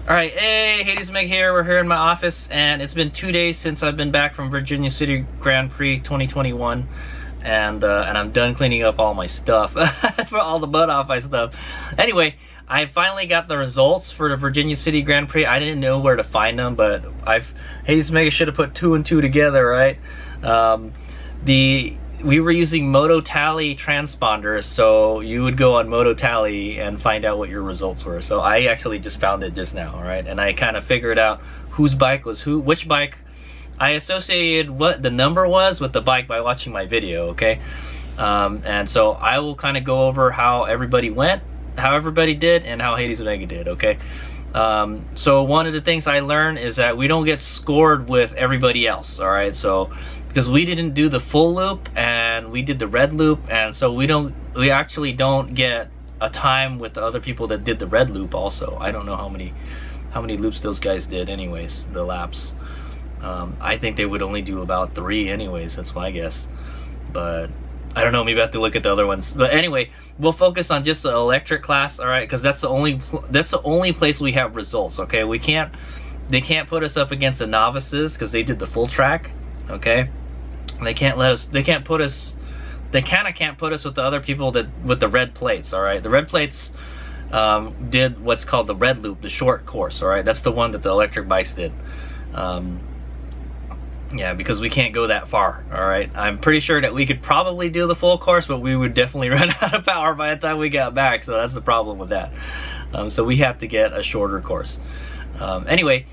Alright, hey, Hades Meg here. We're here in my office, and it's been 2 days since I've been back from Virginia City Grand Prix 2021, and I'm done cleaning up all my stuff, for all the mud off my stuff. Anyway, I finally got the results for the Virginia City Grand Prix. I didn't know where to find them, but Hades Meg should have put 2 and 2 together, right? We were using Moto Tally transponders, so you would go on Moto Tally and find out what your results were. So I actually just found it just now, right? And I kind of figured out whose bike was which bike. I associated what the number was with the bike by watching my video, okay? And so I will kind of go over how everybody went, how everybody did, and how Hades Omega did, okay? So one of the things I learned is that we don't get scored with everybody else, all right? So because we didn't do the full loop and we did the red loop, and so we actually don't get a time with the other people that did the red loop also. I don't know how many loops those guys did anyways, the laps. I think they would only do about 3 anyways, that's my guess. But I don't know, maybe I have to look at the other ones. But anyway, we'll focus on just the electric class, all right? Because that's the only place we have results, okay? They can't put us up against the novices because they did the full track, okay? They can't put us with the other people with the red plates, all right? The red plates did what's called the red loop, the short course, all right? That's the one that the electric bikes did. Yeah, because we can't go that far, all right? I'm pretty sure that we could probably do the full course, but we would definitely run out of power by the time we got back, so that's the problem with that. So we have to get a shorter course. Anyway,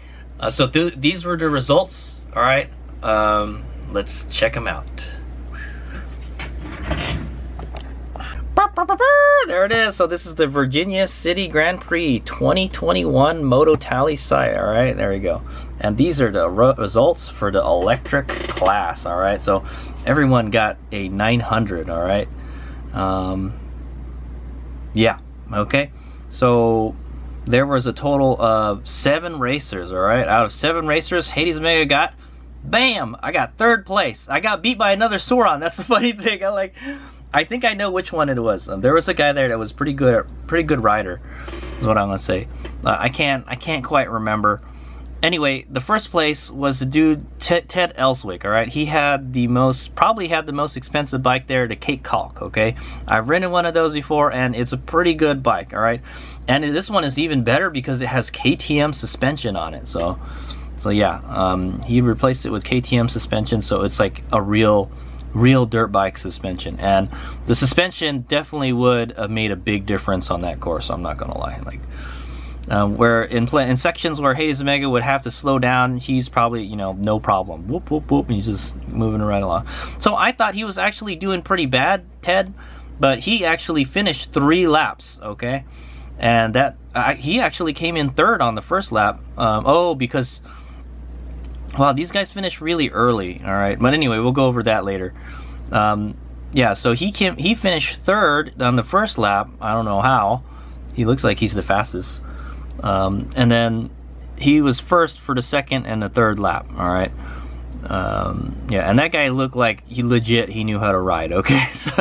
so these were the results, all right? Let's check them out. There it is. So this is the Virginia City Grand Prix 2021 Moto Tally site. All right, there we go. And these are the results for the electric class. All right, so everyone got a 900. All right. Yeah. Okay. So there was a total of 7 racers. All right. Out of 7 racers, Hades Omega got, bam! I got 3rd place. I got beat by another Sauron. That's the funny thing. I think I know which one it was. There was a guy there that was pretty good rider, is what I'm gonna say. I can't quite remember. Anyway, the first place was the dude Ted Elswick. All right, he had probably had the most expensive bike there, the Cape Calc. Okay, I've ridden one of those before, and it's a pretty good bike. All right, and this one is even better because it has KTM suspension on it. So yeah, he replaced it with KTM suspension, so it's like a real dirt bike suspension, and the suspension definitely would have made a big difference on that course. I'm not gonna lie. Like where in sections where Hades Omega would have to slow down, he's probably, you know, no problem. Whoop whoop whoop, and he's just moving right along. So I thought he was actually doing pretty bad, Ted, but he actually finished 3 laps. Okay, and that he actually came in 3rd on the first lap. Because, well, these guys finished really early, all right? But anyway, we'll go over that later. Yeah, so he finished 3rd on the first lap. I don't know how. He looks like he's the fastest. And then he was 1st for the 2nd and the 3rd lap, all right? Yeah, and that guy looked like he knew how to ride, okay? So,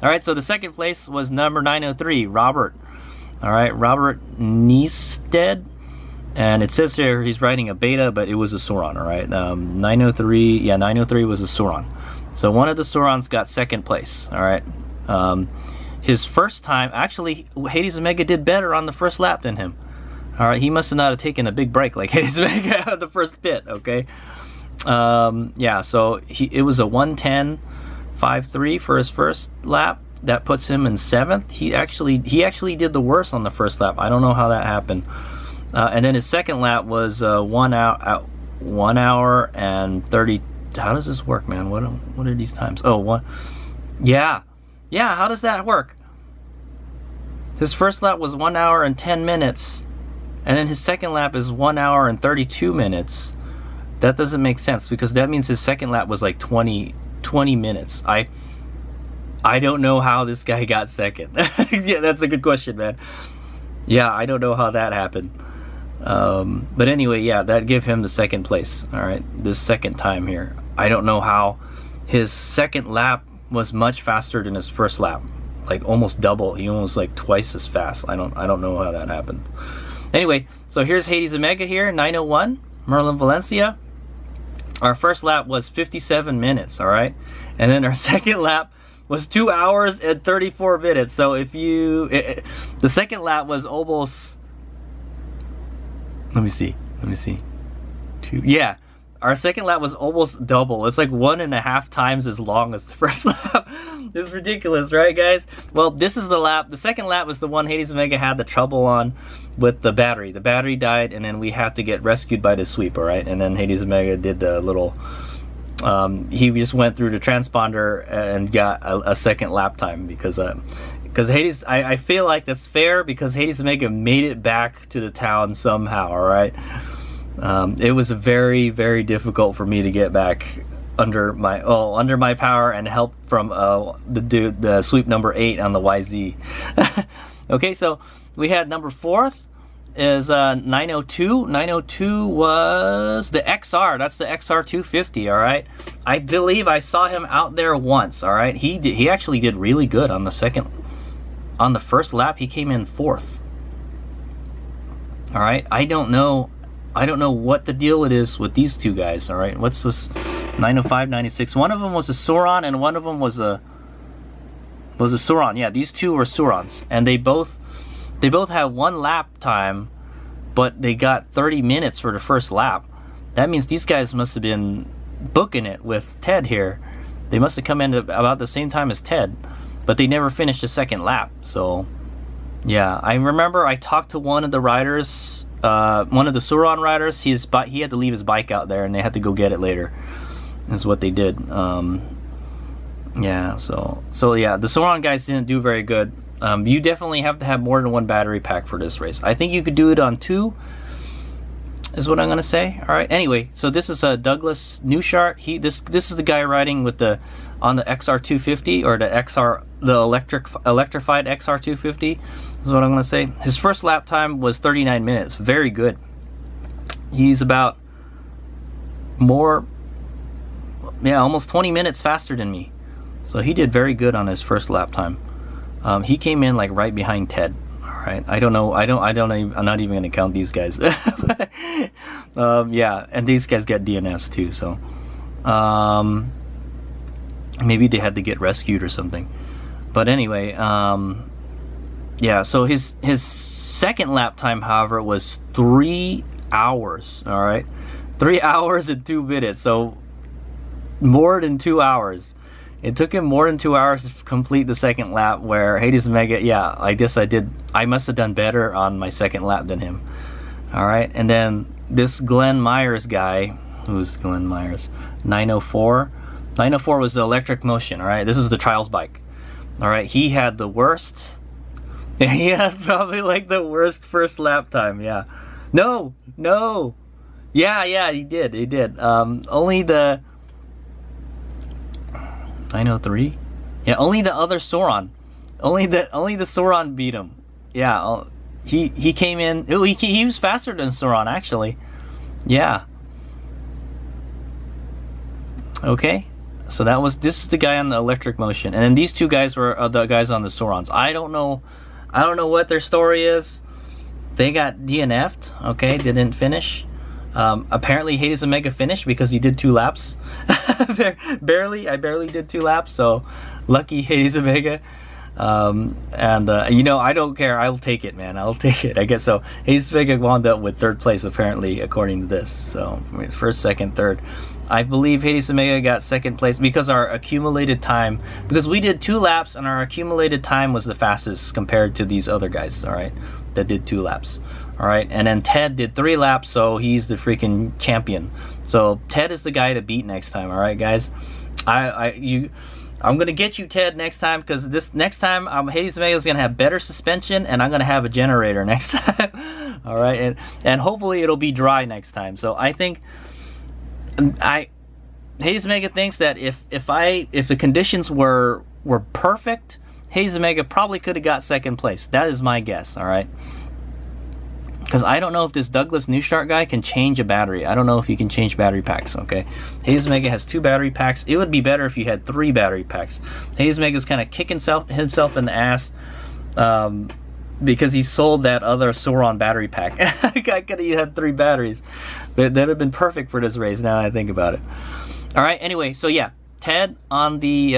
all right, so the 2nd place was number 903, Robert. All right, Robert Niestead. And it says there he's riding a Beta, but it was a Sauron, all right? 903, yeah, 903 was a Sauron. So one of the Saurons got 2nd place, all right? His first time, actually, Hades Omega did better on the first lap than him. All right, he must have not have taken a big break like Hades Omega at the first pit, okay? Yeah, so it was a 1:10.53 for his first lap. That puts him in 7th. He actually did the worst on the first lap. I don't know how that happened. And then his second lap was 1 hour and 30. How does this work, man? What are these times? Oh, one. Yeah. How does that work? His first lap was 1 hour and 10 minutes, and then his second lap is 1 hour and 32 minutes. That doesn't make sense, because that means his second lap was like 20 minutes. I don't know how this guy got second. Yeah, that's a good question, man. Yeah, I don't know how that happened. But anyway, yeah, that gave him the second place. All right, this second time here. I don't know how his second lap was much faster than his first lap. Like almost double. He almost like twice as fast. I don't know how that happened. Anyway, so here's Hades Omega here, 901, Merlin Valencia. Our first lap was 57 minutes, all right? And then our second lap was 2 hours and 34 minutes. So if you... the second lap was almost... Let me see. Yeah. Our second lap was almost double. It's like 1.5 times as long as the first lap. It's ridiculous, right, guys? Well, this is the lap. The second lap was the one Hades Omega had the trouble on with the battery. The battery died, and then we had to get rescued by the sweep, all right? And then Hades Omega did the little... he just went through the transponder and got a second lap time because Hades... I feel like that's fair because Hades Omega made it back to the town somehow, all right? It was very, very difficult for me to get back under my power and help from the sweep number 8 on the YZ. Okay, so we had number 4th is 902. 902 was the XR. That's the XR 250. All right, I believe I saw him out there once. All right, he actually did really good on the second. On the first lap, he came in 4th. All right, I don't know what the deal it is with these two guys, all right? What's this 905, 96? One of them was a Sauron and one of them was a Sauron. Yeah, these two were Saurons. And they both had 1 lap time, but they got 30 minutes for the first lap. That means these guys must have been booking it with Ted here. They must have come in about the same time as Ted, but they never finished the second lap. So, yeah, I remember I talked to one of the riders, one of the Sauron riders. He had to leave his bike out there, and they had to go get it later. Is what they did. Yeah. So yeah, the Sauron guys didn't do very good. You definitely have to have more than 1 battery pack for this race. I think you could do it on 2. Is what I'm gonna say. All right. Anyway, so this is Douglas Newshart. This is the guy riding with on the XR 250 or the electrified XR 250. Is what I'm gonna say. His first lap time was 39 minutes. Very good. He's about almost 20 minutes faster than me. So he did very good on his first lap time. He came in like right behind Ted. Right. I don't know. I'm not even gonna count these guys. Yeah, and these guys get DNFs too. So, maybe they had to get rescued or something. But anyway, yeah. So his second lap time, however, was 3 hours. All right, 3 hours and 2 minutes. So more than 2 hours. It took him more than 2 hours to complete the second lap, where Hades Omega, yeah, I guess I must have done better on my second lap than him. All right, and then this Glenn Myers guy, who's Glenn Myers? 904. 904 was the electric motion, all right? This was the trials bike. All right, he had the worst. He had probably like the worst first lap time, yeah. No. Yeah, he did. Only the 903? Yeah, only the other Sauron. Only the Sauron beat him. Yeah, he came in. Oh, he was faster than Sauron actually. Yeah. Okay. So this is the guy on the electric motion, and then these two guys were the guys on the Saurons. I don't know what their story is. They got DNF'd. Okay, they didn't finish. Apparently Hades Omega finished because he did 2 laps. I barely did 2 laps, so lucky Hades Omega. I don't care. I'll take it, man. I'll take it. I guess so. Hades Omega wound up with 3rd place, apparently, according to this. So, first, second, third. I believe Hades Omega got 2nd place because our accumulated time, because we did 2 laps and our accumulated time was the fastest compared to these other guys, all right, that did 2 laps. all right, and then Ted did 3 laps, so he's the freaking champion. So Ted is the guy to beat next time, all right, guys. I'm gonna get you, Ted, next time, because this next time Hades Omega is gonna have better suspension, and I'm gonna have a generator next time. All right, and hopefully it'll be dry next time. So I think Hades Omega thinks that if the conditions were perfect, Hades Omega probably could have got second place. That is my guess. All right. Because I don't know if this Douglas Newstart guy can change a battery. I don't know if he can change battery packs, okay? Hades Omega has 2 battery packs. It would be better if you had 3 battery packs. Hades Omega's kind of kicking himself in the ass because he sold that other Sauron battery pack. I could have had 3 batteries. But that would have been perfect for this race, now I think about it. All right, anyway, so yeah, Ted on the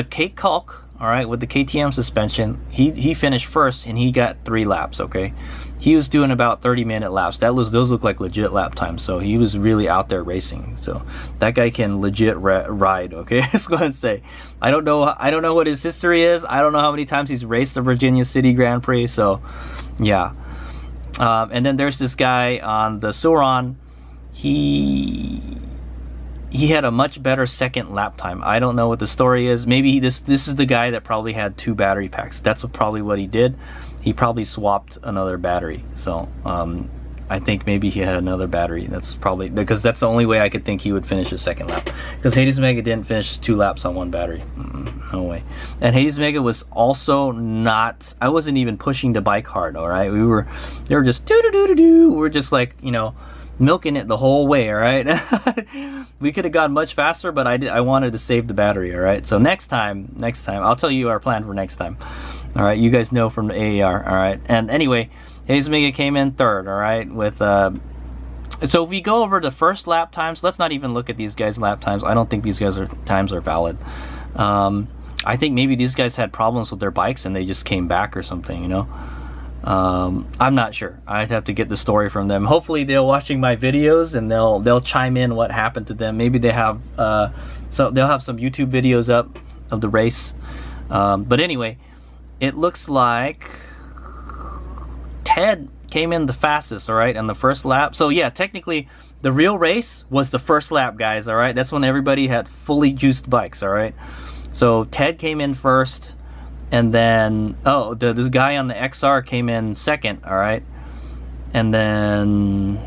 cake caulk, all right, with the KTM suspension, he finished first, and he got 3 laps, okay? He was doing about 30-minute laps. Those look like legit lap times, so he was really out there racing. So that guy can legit ride, okay? I was going to say, I don't know what his history is. I don't know how many times he's raced the Virginia City Grand Prix, so yeah. And then there's this guy on the Sauron. He had a much better second lap time. I don't know what the story is. Maybe this is the guy that probably had 2 battery packs. That's probably what he did. He probably swapped another battery. So I think maybe he had another battery. That's probably because that's the only way I could think he would finish his second lap. Because Hades Omega didn't finish 2 laps on 1 battery. No way. And Hades Omega was also not. I wasn't even pushing the bike hard. All right, they were just do. We're just like, you know, milking it the whole way. All right. We could have gone much faster, but I wanted to save the battery. All right, so next time I'll tell you our plan for next time. All right, you guys know from the AAR. All right, and anyway, Hades Omega came in 3rd. All right, with so if we go over the first lap times, let's not even look at these guys' lap times. I don't think these guys' times are valid. I think maybe these guys had problems with their bikes and they just came back or something, you know. I'm not sure. I'd have to get the story from them. Hopefully they're watching my videos and they'll chime in what happened to them. Maybe they have so they'll have some YouTube videos up of the race. But anyway, it looks like Ted came in the fastest, all right, on the first lap. So yeah, technically the real race was the first lap, guys, all right? That's when everybody had fully juiced bikes, all right? So Ted came in first. And then, this guy on the XR came in 2nd, all right? And then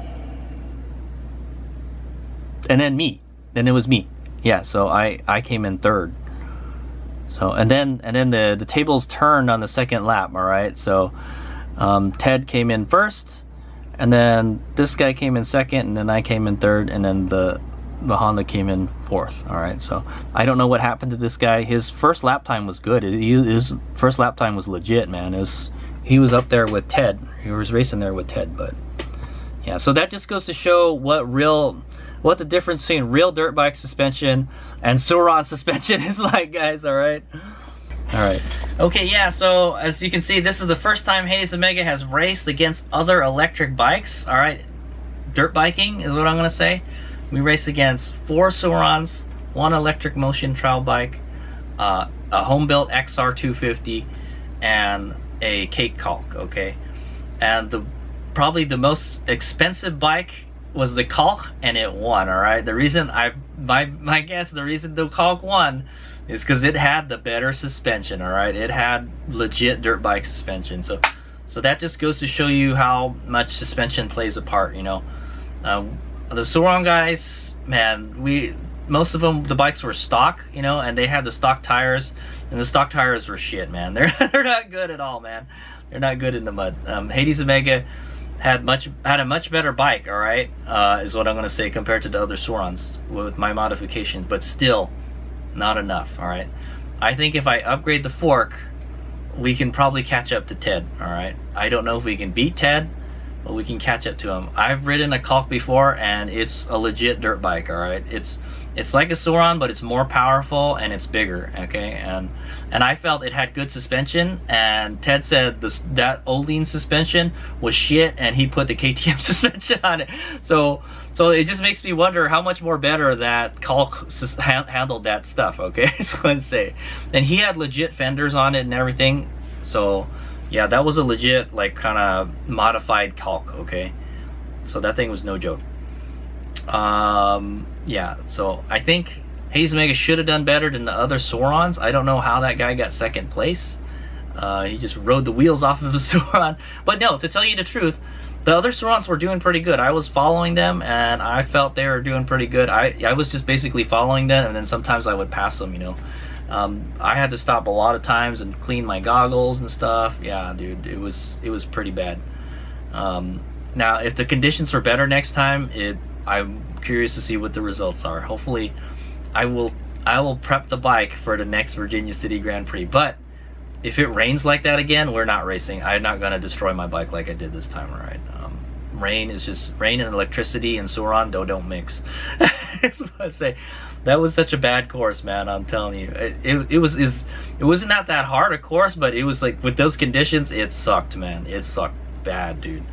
me. Then it was me. Yeah, so I came in 3rd. So, and then the tables turned on the 2nd lap, all right? So, Ted came in 1st, and then this guy came in 2nd, and then I came in 3rd, and then the Honda came in 4th. All right, so I don't know what happened to this guy. His first lap time was good. His first lap time was legit, man. He was up there with Ted. He was racing there with Ted, but yeah. So that just goes to show what the difference between real dirt bike suspension and Sauron suspension is like, guys. All right. All right. Okay, yeah, so as you can see, this is the first time Hades Omega has raced against other electric bikes. All right, dirt biking is what I'm gonna say. We raced against 4 Saurons, 1 electric motion trial bike, a home-built XR250, and a cake caulk, okay? And probably the most expensive bike was the caulk, and it won, all right? The reason my guess, the reason the caulk won is because it had the better suspension, all right? It had legit dirt bike suspension. So that just goes to show you how much suspension plays a part, you know? The Sauron guys, man, most of them, the bikes were stock, you know, and they had the stock tires, and the stock tires were shit, man. They're not good at all, man. They're not good in the mud. Hades Omega had a much better bike, all right, is what I'm gonna say, compared to the other Saurons with my modifications, but still not enough, all right. I think if I upgrade the fork, we can probably catch up to Ted, all right. I don't know if we can beat Ted, but we can catch up to him. I've ridden a caulk before, and it's a legit dirt bike, all right. It's like a Sauron, but it's more powerful and it's bigger, okay. And I felt it had good suspension, and Ted said that Olean suspension was shit, and he put the KTM suspension on it. So it just makes me wonder how much more better that caulk handled that stuff, okay. So I'd say, and he had legit fenders on it and everything. So Yeah, that was a legit, like, kind of modified calc, okay? So that thing was no joke. Yeah, so I think Hades Omega should have done better than the other Saurons. I don't know how that guy got second place. He just rode the wheels off of a Sauron. But no, to tell you the truth, the other Saurons were doing pretty good. I was following them, and I felt they were doing pretty good. I was just basically following them, and then sometimes I would pass them, you know. I had to stop a lot of times and clean my goggles and stuff. Yeah, dude, it was pretty bad. Now, if the conditions were better next time, I'm curious to see what the results are. Hopefully, I will prep the bike for the next Virginia City Grand Prix. But if it rains like that again, we're not racing. I'm not gonna destroy my bike like I did this time, all right? Rain and electricity and Sauron don't mix. That's what I say. That was such a bad course, man. I'm telling you, it wasn't not that hard a course, but it was like with those conditions, it sucked, man. It sucked bad, dude.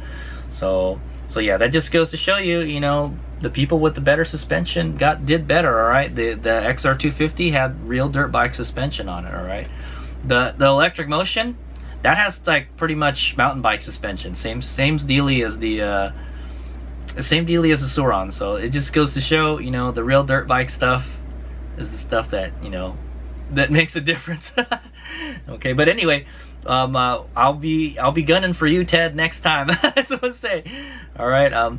So yeah, that just goes to show you, you know, the people with the better suspension did better, all right? The XR250 had real dirt bike suspension on it, all right? The electric motion, that has like pretty much mountain bike suspension. Same dealie as the Sauron. So it just goes to show, you know, the real dirt bike stuff is the stuff that, you know, that makes a difference. Okay, but anyway, I'll be gunning for you, Ted, next time. That's what I say. All right.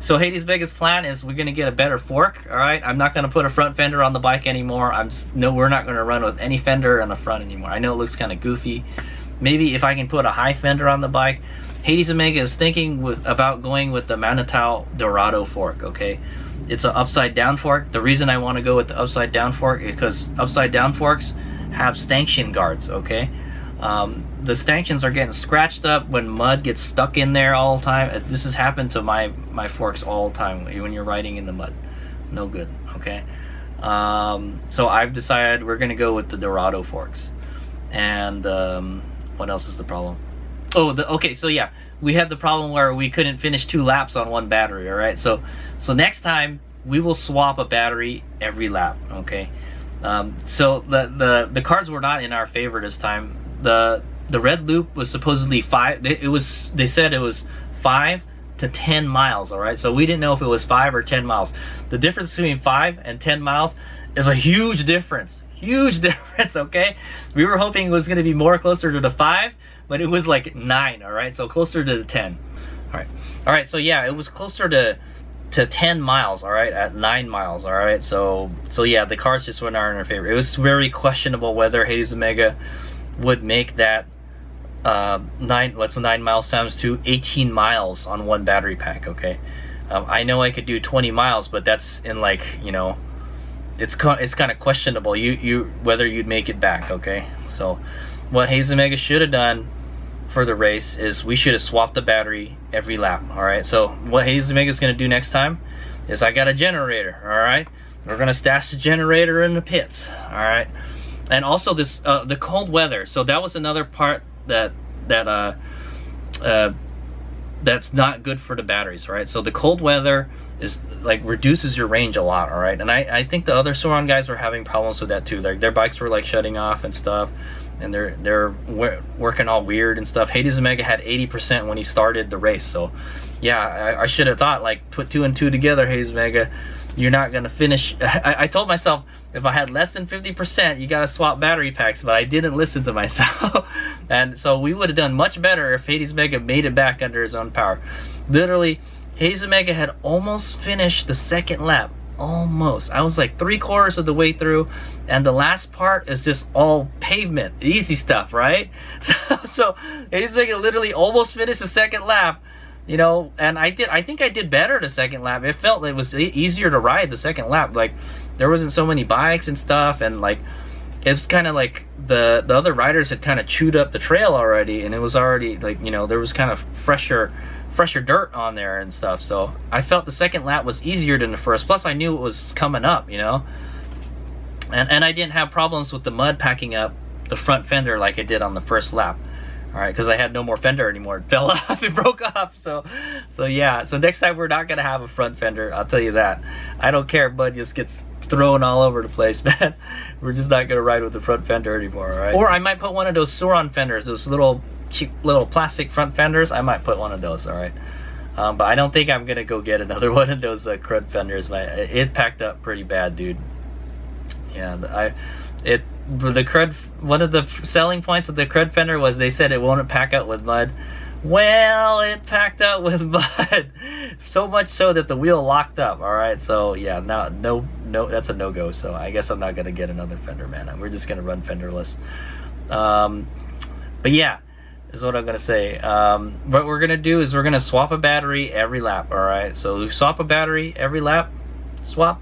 So Hades Vega's plan is we're gonna get a better fork. All right. I'm not gonna put a front fender on the bike anymore. We're not gonna run with any fender on the front anymore. I know it looks kind of goofy. Maybe if I can put a high fender on the bike. Hades Omega is thinking about going with the Manitow Dorado fork, okay? It's an upside down fork. The reason I want to go with the upside down fork is because upside down forks have stanchion guards, okay? The stanchions are getting scratched up when mud gets stuck in there all the time. This has happened to my forks all the time when you're riding in the mud. No good, okay? So I've decided we're gonna go with the Dorado forks. And what else is the problem? Oh, okay, so yeah, we had the problem where we couldn't finish 2 laps on one battery, all right? So next time, we will swap a battery every lap, okay? So the cards were not in our favor this time. The red loop was supposedly 5, they said it was 5 to 10 miles, all right? So we didn't know if it was 5 or 10 miles. The difference between 5 and 10 miles is a huge difference. Huge difference, okay? We were hoping it was going to be more closer to the 5, but it was like 9, all right? So closer to the 10. All right, so yeah, it was closer to 10 miles, all right, at 9 miles, all right? So yeah, the cars just went in our favor. It was very questionable whether Hades Omega would make that 9 miles times 2, 18 miles on one battery pack, okay? I know I could do 20 miles, but that's in, like, you know, it's kind of questionable whether you'd make it back, okay? So what Hades Omega should have done for the race is we should have swapped the battery every lap, all right? So what Hades Omega is going to do next time is I got a generator, all right? We're going to stash the generator in the pits, all right? And also this the cold weather. So that was another part that's not good for the batteries, right? So the cold weather is like reduces your range a lot, all right? And I think the other Sauron guys were having problems with that too. Their bikes were like shutting off and stuff, and they're working all weird and stuff. Hades Omega had 80% when he started the race, so yeah, I should have thought, like, put 2 and 2 together, Hades Omega. You're not gonna finish. I told myself if I had less than 50%, you gotta swap battery packs, but I didn't listen to myself. And so we would have done much better if Hades Omega made it back under his own power. Literally, Hades Omega had almost finished the second lap. Almost. I was like 3/4 of the way through, and the last part is just all pavement, easy stuff, right? So Hades Omega literally almost finished the second lap, you know, and I think I did better the second lap. It felt it was easier to ride the second lap. Like, there wasn't so many bikes and stuff, and like it was kind of like the other riders had kind of chewed up the trail already, and it was already like, you know, there was kind of fresher dirt on there and stuff. So I felt the second lap was easier than the first. Plus I knew it was coming up, you know, and I didn't have problems with the mud packing up the front fender like I did on the first lap. All right, because I had no more fender anymore. It fell off, it broke off. So yeah, so next time we're not gonna have a front fender, I'll tell you that. I don't care, mud just gets thrown all over the place, man. We're just not gonna ride with the front fender anymore, all right? Or I might put one of those Sauron fenders, those little cheap little plastic front fenders, I might put one of those, all right? But I don't think I'm gonna go get another one of those crud fenders. It packed up pretty bad, dude. Yeah, the crud. One of the selling points of the crud fender was they said it won't pack out with mud. Well, it packed out with mud, so much so that the wheel locked up. All right, so yeah, no, that's a no-go. So I guess I'm not gonna get another fender, man. We're just gonna run fenderless. But yeah, is what I'm gonna say. What we're gonna do is we're gonna swap a battery every lap. All right, so we swap a battery every lap, swap,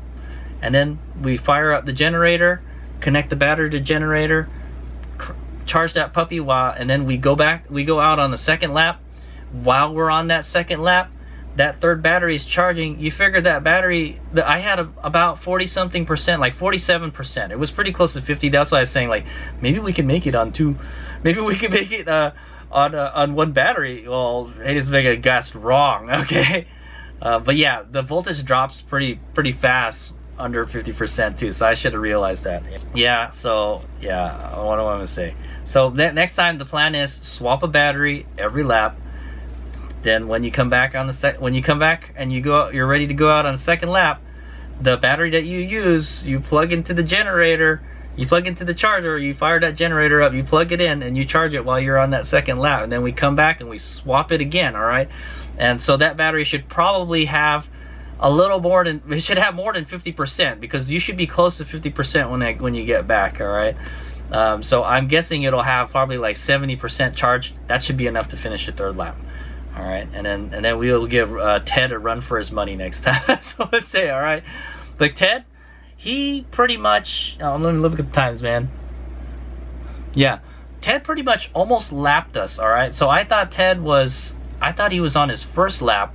and then we fire up the generator, connect the battery to the generator, charge that puppy and then we go out on the second lap. While we're on that second lap, that third battery is charging. You figure that battery, I had about 40 something percent, like 47%. It was pretty close to 50. That's why I was saying, like, maybe we can make it on two, maybe we can make it on one battery. Well, hey, this mega guessed wrong. Okay, but yeah, the voltage drops pretty fast under 50% too, so I should have realized that. Yeah, so yeah, what do I want to say? So next time the plan is swap a battery every lap. Then when you come back on the when you come back and you're ready to go out on the second lap, the battery that you use, you plug into the generator, you plug into the charger, you fire that generator up, you plug it in, and you charge it while you're on that second lap. And then we come back and we swap it again. All right, and so that battery should probably have a little more than, it should have more than 50%, because you should be close to 50% when you get back. All right, so I'm guessing it'll have probably like 70% charge. That should be enough to finish the third lap. All right, and then we'll give Ted a run for his money next time. So let's say, all right, but Ted, he pretty much, let me look at the times, man. Yeah, Ted pretty much almost lapped us. All right, so I thought he was on his first lap.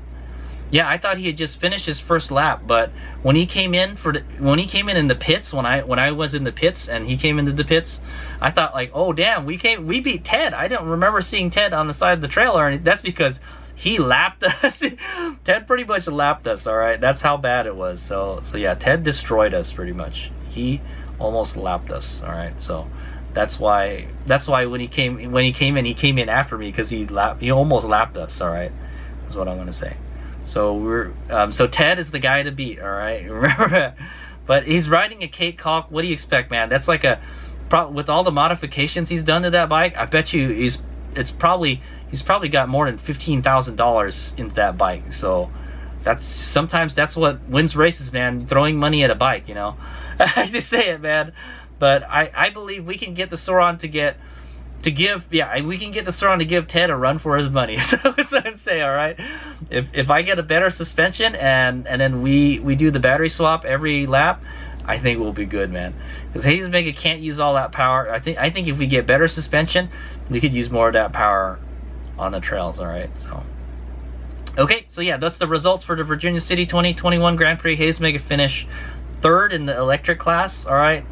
Yeah, I thought he had just finished his first lap, but when he came in in the pits, when I was in the pits and he came into the pits, I thought, like, oh damn, we beat Ted. I don't remember seeing Ted on the side of the trailer, and that's because he lapped us. Ted pretty much lapped us. All right, that's how bad it was. So yeah, Ted destroyed us pretty much. He almost lapped us. All right, so that's why when he came in after me, because he almost lapped us. All right, is what I'm gonna say. So so Ted is the guy to beat, all right? Remember, but he's riding a Cape Caulk. What do you expect, man? That's like with all the modifications he's done to that bike, I bet you he's probably got more than $15,000 into that bike. So sometimes that's what wins races, man. Throwing money at a bike, you know. I just say it, man. But I believe we can get the Sauron we can get the Sauron to give Ted a run for his money. So that's what I'd say. All right, if I get a better suspension and then we do the battery swap every lap, I think we'll be good, man. Because Hades Mega can't use all that power. I think if we get better suspension, we could use more of that power on the trails. All right, so okay, so yeah, that's the results for the Virginia City 2021 Grand Prix. Hades Mega finished third in the electric class. All right.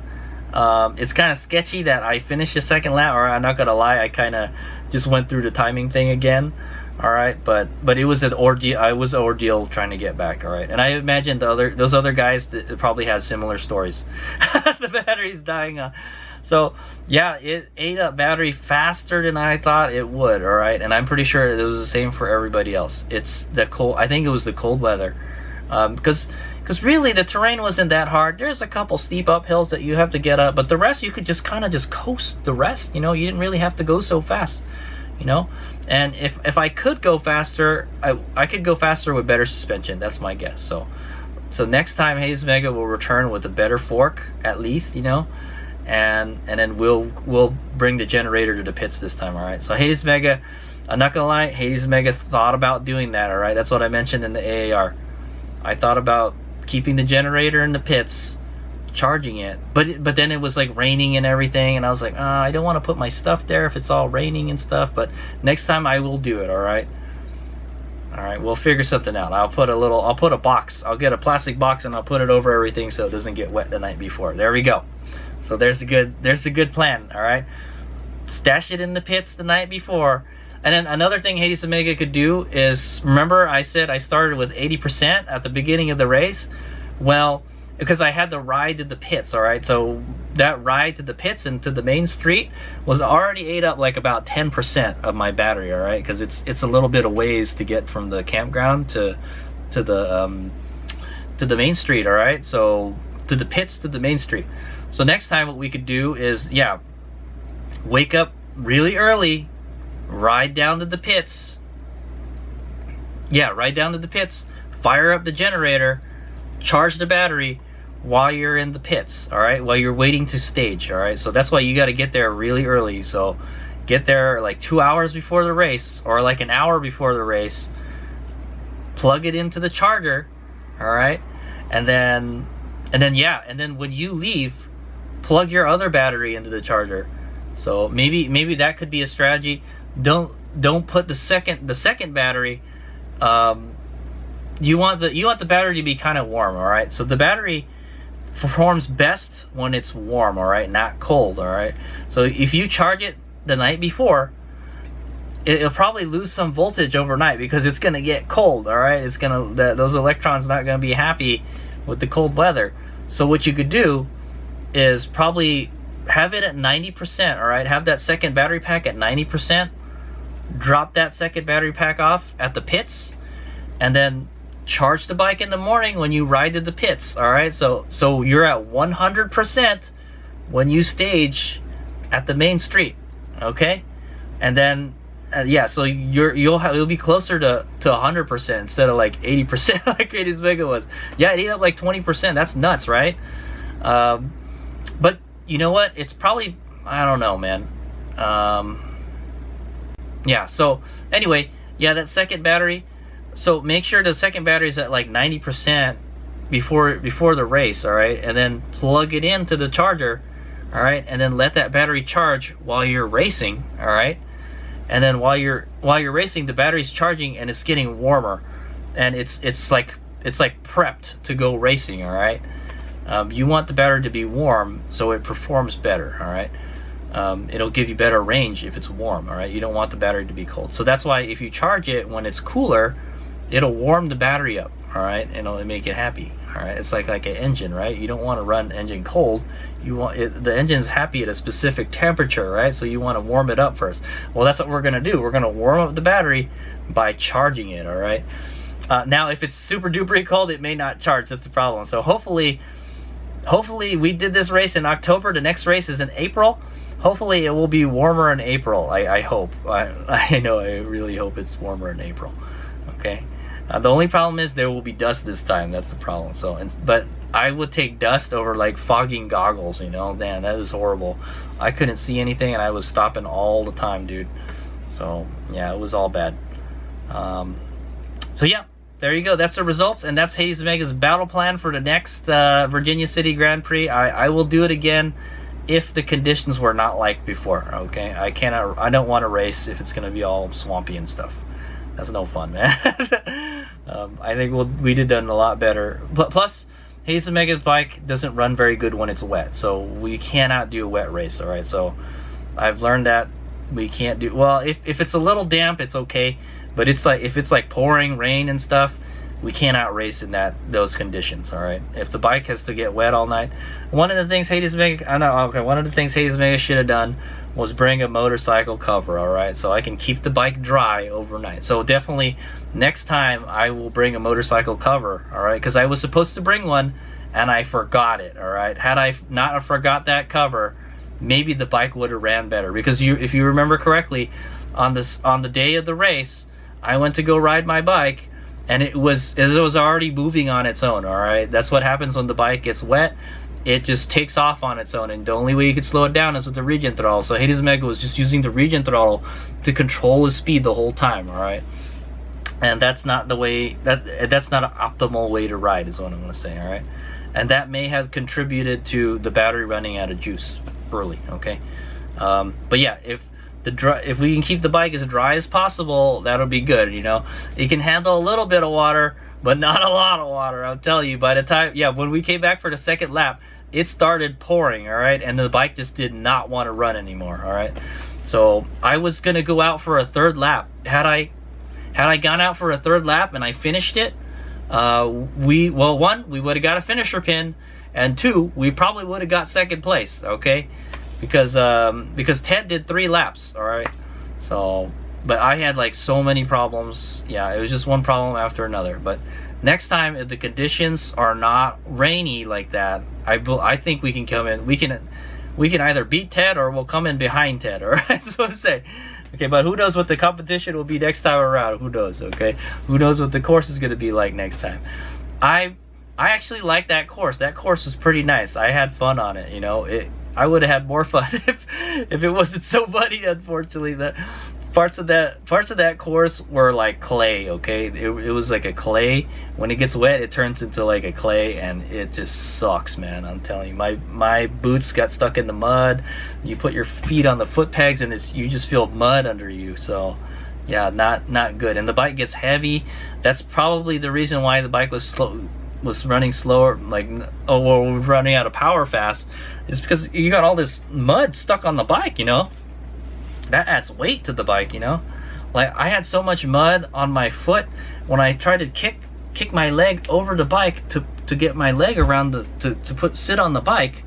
It's kind of sketchy that I finished the second lap, or I'm not gonna lie, I kind of just went through the timing thing again. All right, but it was an ordeal. I was an ordeal trying to get back. All right, and I imagine those other guys that probably had similar stories. The battery's dying. So yeah, it ate up battery faster than I thought it would. All right, and I'm pretty sure it was the same for everybody else. It's the cold. I think it was the cold weather, because really the terrain wasn't that hard. There's a couple steep uphills that you have to get up, but the rest you could just kind of just coast the rest. You know, you didn't really have to go so fast. You know, and if I could go faster, I could go faster with better suspension. That's my guess. So next time Hades Mega will return with a better fork, at least, you know, and then we'll bring the generator to the pits this time. All right. So Hades Mega, I'm not gonna lie, Hades Mega thought about doing that. All right. That's what I mentioned in the AAR. I thought about keeping the generator in the pits, charging it, but then it was like raining and everything, and I was like, I don't want to put my stuff there if it's all raining and stuff. But next time I will do it. All right, we'll figure something out. I'll put a box, I'll get a plastic box, and I'll put it over everything so it doesn't get wet the night before. There we go. So there's a good plan. All right, stash it in the pits the night before. And then another thing Hades Omega could do is, remember I said I started with 80% at the beginning of the race? Well, because I had to ride to the pits, all right? So that ride to the pits and to the main street was already ate up like about 10% of my battery, all right? Because it's a little bit of ways to get from the campground to the main street, all right? So to the pits to the main street. So next time what we could do is, yeah, wake up really early, ride down to the pits. Yeah, ride down to the pits, fire up the generator, charge the battery while you're in the pits, all right? While you're waiting to stage, all right? So that's why you got to get there really early. So get there like 2 hours before the race or like an hour before the race. Plug it into the charger, all right? And then when you leave, plug your other battery into the charger. So maybe that could be a strategy. Don't put the second battery. You want the battery to be kind of warm, all right? So the battery performs best when it's warm, all right, not cold, all right? So if you charge it the night before, it'll probably lose some voltage overnight because it's gonna get cold, all right? It's gonna those electrons not gonna be happy with the cold weather. So what you could do is probably have it at 90%, all right? Have that second battery pack at 90%. Drop that second battery pack off at the pits, and then charge the bike in the morning when you ride to the pits, all right? So you're at 100% when you stage at the main street, okay? And then yeah, so you'll be closer to 100% instead of like 80% like Hades Mega was. Yeah, it ate up like 20%. That's nuts, right? But you know what? It's probably, I don't know, man. Yeah, so anyway, yeah, that second battery. So make sure the second battery is at like 90% before the race, all right? And then plug it into the charger, all right? And then let that battery charge while you're racing, all right? And then while you're racing, the battery's charging and it's getting warmer, and it's like prepped to go racing, all right? You want the battery to be warm so it performs better, all right? It'll give you better range if it's warm, all right? You don't want the battery to be cold. So that's why if you charge it when it's cooler, it'll warm the battery up, all right? And it'll make it happy, all right? It's like an engine, right? You don't want to run engine cold. You want the engine's happy at a specific temperature, right? So you want to warm it up first. Well, that's what we're gonna do. We're gonna warm up the battery by charging it, all right? Now, if it's super duper cold, it may not charge. That's the problem. So hopefully we did this race in October. The next race is in April. Hopefully it will be warmer in April. I hope. I know. I really hope it's warmer in April. Okay. The only problem is there will be dust this time. That's the problem. So, but I would take dust over like fogging goggles. You know, damn, that is horrible. I couldn't see anything, and I was stopping all the time, dude. So yeah, it was all bad. So yeah, there you go. That's the results, and that's Hades Mega's battle plan for the next Virginia City Grand Prix. I will do it again if the conditions were not like before. Okay, I don't want to race if it's gonna be all swampy and stuff. That's no fun, man. I think we did done a lot better. Plus, Hades Mega's bike doesn't run very good when it's wet, so we cannot do a wet race. All right, so I've learned that we can't do well. If it's a little damp, it's okay, but it's like if it's like pouring rain and stuff, we cannot race in those conditions. All right, if the bike has to get wet all night. One of the things Hades Mega should have done was bring a motorcycle cover, all right, so I can keep the bike dry overnight. So definitely next time I will bring a motorcycle cover, all right, because I was supposed to bring one and I forgot it, all right. Had I not forgot that cover, maybe the bike would have ran better, because if you remember correctly, on the day of the race, I went to go ride my bike and it was already moving on its own, all right. That's what happens when the bike gets wet. It just takes off on its own, and the only way you could slow it down is with the regen throttle. So Hades Mega was just using the regen throttle to control his speed the whole time, all right? And that's not the way, that's not an optimal way to ride, is what I'm gonna say, all right? And that may have contributed to the battery running out of juice early, okay? But yeah, if we can keep the bike as dry as possible, that'll be good, you know? It can handle a little bit of water, but not a lot of water, I'll tell you. By the time, yeah, when we came back for the second lap, it started pouring, all right, and the bike just did not want to run anymore, all right. So I was gonna go out for a third lap. Had I gone out for a third lap and I finished it, we would have got a finisher pin, and 2, we probably would have got second place, okay? Because Ted did 3 laps, all right? So, but I had like so many problems. Yeah, it was just one problem after another. But next time, if the conditions are not rainy like that, I think we can come in. We can either beat Ted or we'll come in behind Ted. All right, that's what I'm saying. Okay, but who knows what the competition will be next time around? Who knows? Okay, who knows what the course is going to be like next time? I actually like that course. That course was pretty nice. I had fun on it. You know, I would have had more fun if it wasn't so muddy. Unfortunately, the parts of that course were like clay. Okay, it was like a clay. When it gets wet, it turns into like a clay, and it just sucks, man. I'm telling you, my boots got stuck in the mud. You put your feet on the foot pegs, and you just feel mud under you. So yeah, not good. And the bike gets heavy. That's probably the reason why the bike was running slower, like, we're running out of power fast, is because you got all this mud stuck on the bike, you know. That adds weight to the bike, you know. Like, I had so much mud on my foot when I tried to kick my leg over the bike to get my leg around to sit on the bike.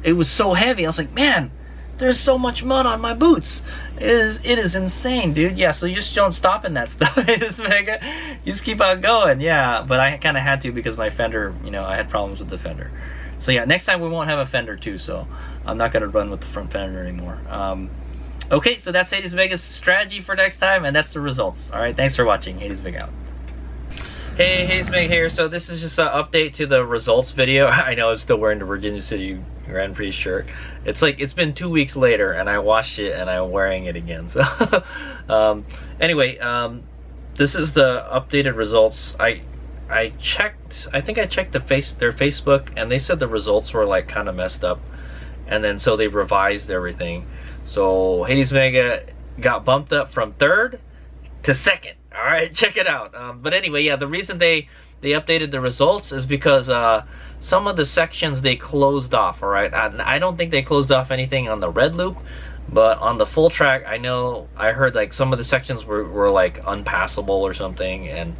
It was so heavy. I was like, man, there's so much mud on my boots. It is insane, dude. Yeah, so you just don't stop in that stuff. It's mega. You just keep on going. Yeah, but I kind of had to because my fender, you know, I had problems with the fender. So yeah, next time we won't have a fender too, so I'm not going to run with the front fender anymore. Okay, so that's Hades Vega's strategy for next time, and that's the results. All right, thanks for watching. Hades Vega out. Hey, Hades Vega here. So this is just an update to the results video. I know I'm still wearing the Virginia City Grand Prix shirt. It's like, it's been 2 weeks later, and I washed it, and I'm wearing it again. So anyway, this is the updated results. I think I checked their Facebook, and they said the results were like kind of messed up, and then so they revised everything. So Hades Vega got bumped up from 3rd to 2nd. All right, check it out. But anyway, yeah, the reason they updated the results is because some of the sections they closed off. All right, I don't think they closed off anything on the red loop, but on the full track, I heard like some of the sections were like unpassable or something, and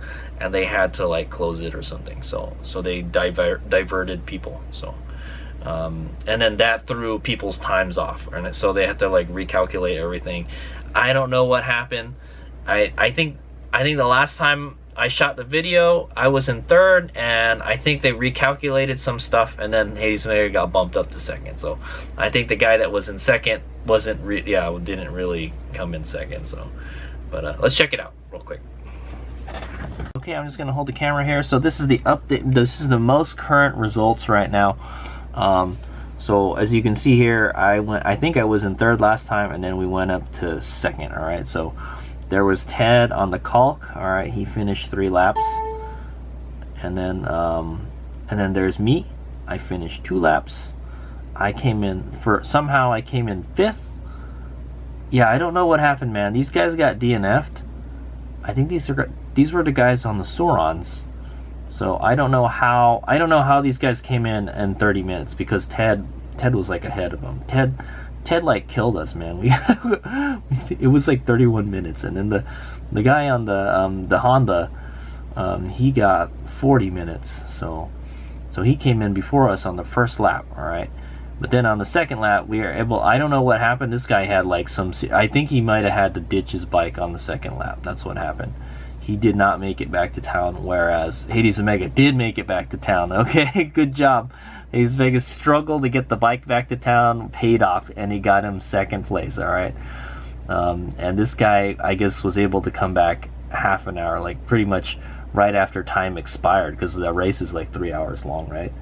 they had to like close it or something. So they diverted people. So. And then that threw people's times off, and so they had to like recalculate everything. I don't know what happened. I think the last time I shot the video, I was in 3rd, and I think they recalculated some stuff, and then Hades Vega got bumped up to 2nd. So I think the guy that was in 2nd didn't really come in 2nd. So, but let's check it out real quick. Okay, I'm just gonna hold the camera here. So this is the update. This is the most current results right now. So as you can see here, I think I was in 3rd last time, and then we went up to 2nd. All right, so there was Ted on the caulk. All right, he finished 3 laps, and then there's me. I finished 2 laps. Somehow I came in 5th. Yeah, I don't know what happened, man. These guys got DNF'd. I think these were the guys on the Surons. So I don't know how these guys came in 30 minutes, because Ted was like ahead of them. Ted like killed us, man. It was like 31 minutes, and then the guy on the Honda, he got 40 minutes. So he came in before us on the 1st lap. All right, but then on the 2nd lap we are able. I don't know what happened. This guy had like I think he might have had to ditch his bike on the 2nd lap. That's what happened. He did not make it back to town, whereas Hades Vega did make it back to town. Okay, good job. Hades Vega struggled to get the bike back to town, paid off, and he got him 2nd place. All right, and this guy, I guess, was able to come back half an hour, like pretty much right after time expired, because the race is like 3 hours long, right?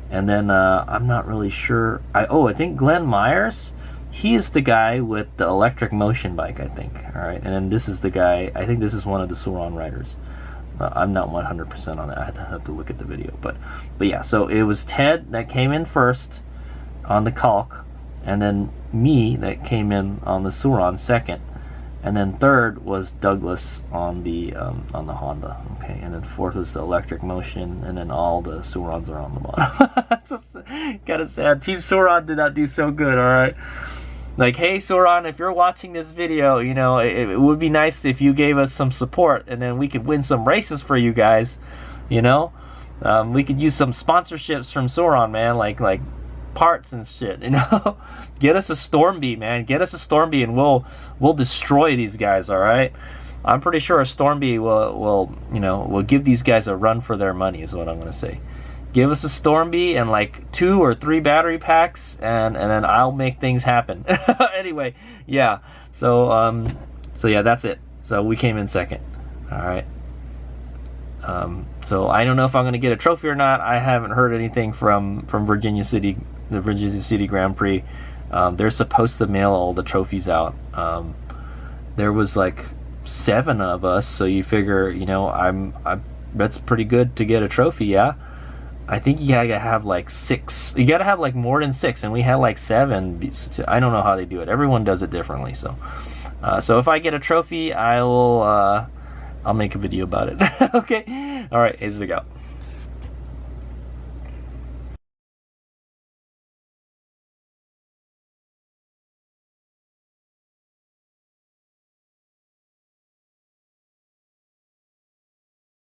And then I'm not really sure. I think Glenn Myers. He is the guy with the electric motion bike, I think. All right, and then this is the guy. I think this is one of the Suron riders. I'm not 100% on that. I have to look at the video, but yeah. So it was Ted that came in 1st on the caulk, and then me that came in on the Suron 2nd, and then 3rd was Douglas on the Honda. Okay, and then 4th was the electric motion, and then all the Surons are on the bottom. That's kind of sad. Team Suron did not do so good. All right. Like, hey, Suron, if you're watching this video, you know, it would be nice if you gave us some support, and then we could win some races for you guys, you know? We could use some sponsorships from Sauron, man, like parts and shit, you know. Get us a Stormby, man. Get us a Stormby, and we'll destroy these guys. All right. I'm pretty sure a Stormby will give these guys a run for their money, is what I'm gonna say. Give us a Stormby and like 2 or 3 battery packs, and then I'll make things happen. Anyway, yeah. So yeah, that's it. So we came in second. All right. So I don't know if I'm gonna get a trophy or not. I haven't heard anything from Virginia City, the Virginia City Grand Prix. They're supposed to mail all the trophies out. There was like 7 of us, so you figure, you know, that's pretty good to get a trophy, yeah. I think you gotta have like 6. You gotta have like more than 6, and we had like 7. I don't know how they do it. Everyone does it differently. So, so if I get a trophy, I'll make a video about it. Okay. All right. Here's the video.